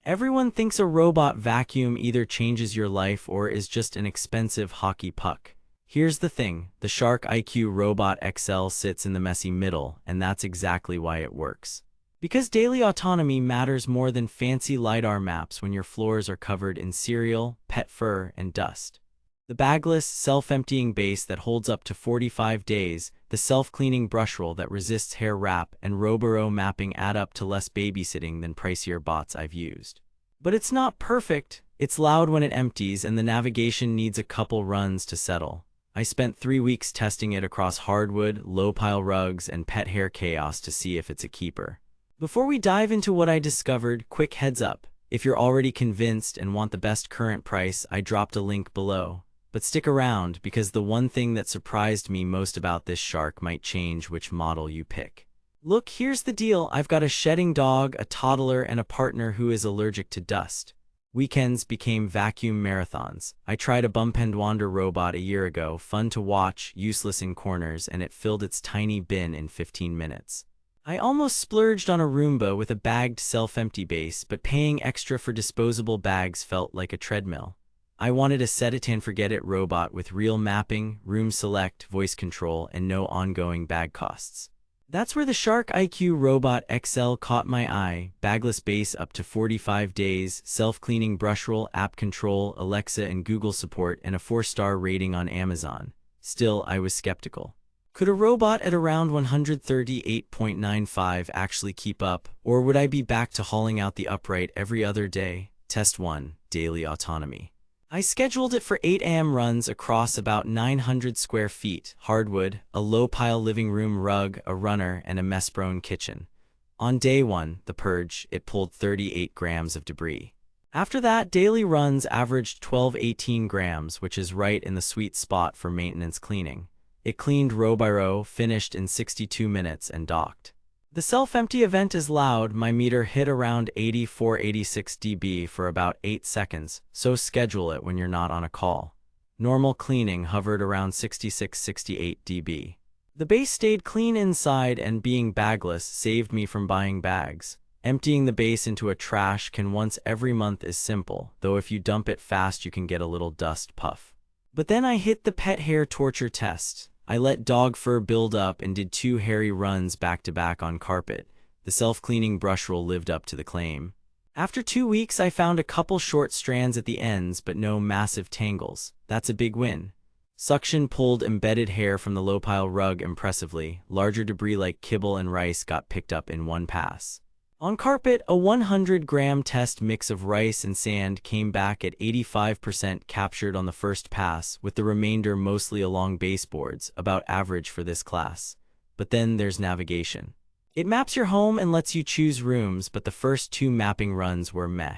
Everyone thinks a robot vacuum either changes your life or is just an expensive hockey puck. Here's the thing, the Shark IQ Robot XL sits in the messy middle, and that's exactly why it works. Because daily autonomy matters more than fancy LiDAR maps when your floors are covered in cereal, pet fur, and dust. The bagless, self-emptying base that holds up to 45 days, the self-cleaning brush roll that resists hair wrap, and Roboro mapping add up to less babysitting than pricier bots I've used. But it's not perfect. It's loud when it empties, and the navigation needs a couple runs to settle. I spent 3 weeks testing it across hardwood, low-pile rugs, and pet hair chaos to see if it's a keeper. Before we dive into what I discovered, quick heads up. If you're already convinced and want the best current price, I dropped a link below. But stick around, because the one thing that surprised me most about this Shark might change which model you pick. Look, here's the deal. I've got a shedding dog, a toddler, and a partner who is allergic to dust. Weekends became vacuum marathons. I tried a Bump and Wander robot a year ago, fun to watch, useless in corners, and it filled its tiny bin in 15 minutes. I almost splurged on a Roomba with a bagged self-empty base, but paying extra for disposable bags felt like a treadmill. I wanted a set-it-and-forget-it robot with real mapping, room select, voice control, and no ongoing bag costs. That's where the Shark IQ Robot XL caught my eye. Bagless base up to 45 days, self-cleaning brush roll, app control, Alexa and Google support, and a 4-star rating on Amazon. Still, I was skeptical. Could a robot at around 138.95 actually keep up, or would I be back to hauling out the upright every other day? Test 1. Daily autonomy. I scheduled it for 8 a.m. runs across about 900 square feet, hardwood, a low-pile living room rug, a runner, and a mess-prone kitchen. On day 1, the purge, it pulled 38 grams of debris. After that, daily runs averaged 12-18 grams, which is right in the sweet spot for maintenance cleaning. It cleaned row by row, finished in 62 minutes, and docked. The self-empty event is loud. My meter hit around 84-86 dB for about 8 seconds, so schedule it when you're not on a call. Normal cleaning hovered around 66-68 dB. The base stayed clean inside, and being bagless saved me from buying bags. Emptying the base into a trash can once every month is simple, though if you dump it fast you can get a little dust puff. But then I hit the pet hair torture test. I let dog fur build up and did 2 hairy runs back-to-back on carpet. The self-cleaning brush roll lived up to the claim. After 2 weeks, I found a couple short strands at the ends, but no massive tangles. That's a big win. Suction pulled embedded hair from the low-pile rug impressively. Larger debris like kibble and rice got picked up in one pass. On carpet, a 100-gram test mix of rice and sand came back at 85% captured on the first pass, with the remainder mostly along baseboards, about average for this class. But then there's navigation. It maps your home and lets you choose rooms, but the first 2 mapping runs were meh.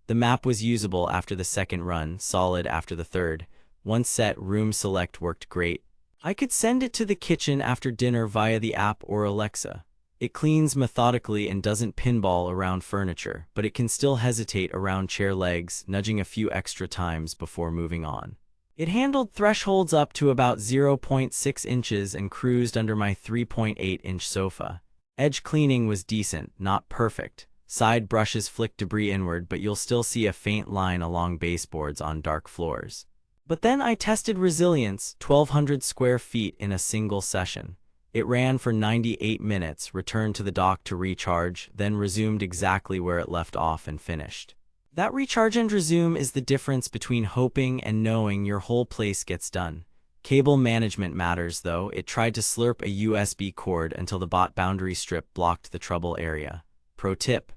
The map was usable after the second run, solid after the third. Once set, room select worked great. I could send it to the kitchen after dinner via the app or Alexa. It cleans methodically and doesn't pinball around furniture, but it can still hesitate around chair legs, nudging a few extra times before moving on. It handled thresholds up to about 0.6 inches and cruised under my 3.8-inch sofa. Edge cleaning was decent, not perfect. Side brushes flick debris inward, but you'll still see a faint line along baseboards on dark floors. But then I tested resilience, 1,200 square feet in a single session. It ran for 98 minutes, returned to the dock to recharge, then resumed exactly where it left off and finished. That recharge and resume is the difference between hoping and knowing your whole place gets done. Cable management matters, though. It tried to slurp a USB cord until the bot boundary strip blocked the trouble area. Pro tip: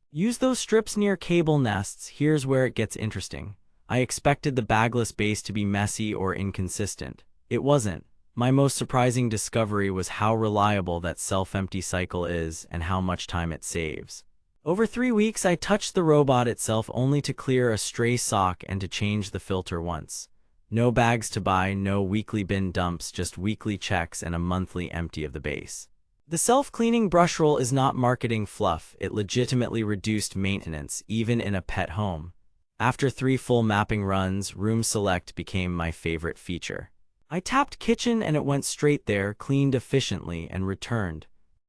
use those strips near cable nests. Here's where it gets interesting. I expected the bagless base to be messy or inconsistent. It wasn't. My most surprising discovery was how reliable that self-empty cycle is and how much time it saves. Over 3 weeks, I touched the robot itself only to clear a stray sock and to change the filter once. No bags to buy, no weekly bin dumps, just weekly checks and a monthly empty of the base. The self-cleaning brush roll is not marketing fluff. It legitimately reduced maintenance, even in a pet home. After 3 full mapping runs, Room Select became my favorite feature. I tapped kitchen and it went straight there, cleaned efficiently, and returned.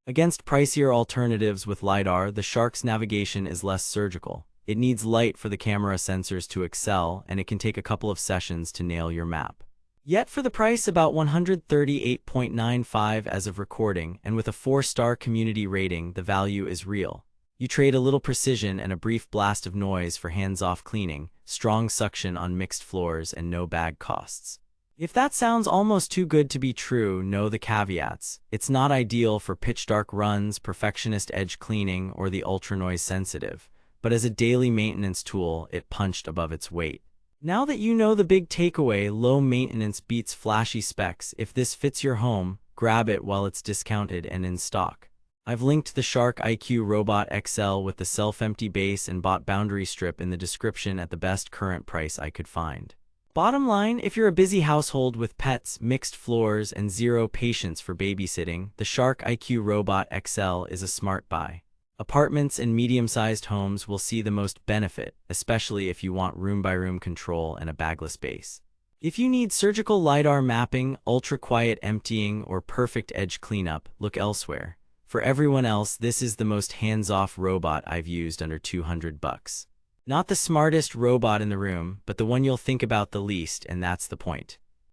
Against pricier alternatives with LiDAR, the Shark's navigation is less surgical. It needs light for the camera sensors to excel, and it can take a couple of sessions to nail your map. Yet for the price about $138.95 as of recording, and with a 4-star community rating, the value is real. You trade a little precision and a brief blast of noise for hands-off cleaning, strong suction on mixed floors, and no bag costs. If that sounds almost too good to be true, know the caveats. It's not ideal for pitch-dark runs, perfectionist edge cleaning, or the ultra-noise sensitive, but as a daily maintenance tool, it punched above its weight. Now that you know the big takeaway, low maintenance beats flashy specs. If this fits your home, grab it while it's discounted and in stock. I've linked the Shark IQ Robot XL with the self-empty base and bot boundary strip in the description at the best current price I could find. Bottom line, if you're a busy household with pets, mixed floors, and zero patience for babysitting, the Shark IQ Robot XL is a smart buy. Apartments and medium-sized homes will see the most benefit, especially if you want room-by-room control and a bagless base. If you need surgical LiDAR mapping, ultra-quiet emptying, or perfect edge cleanup, look elsewhere. For everyone else, this is the most hands-off robot I've used under $200. Not the smartest robot in the room, but the one you'll think about the least, and that's the point.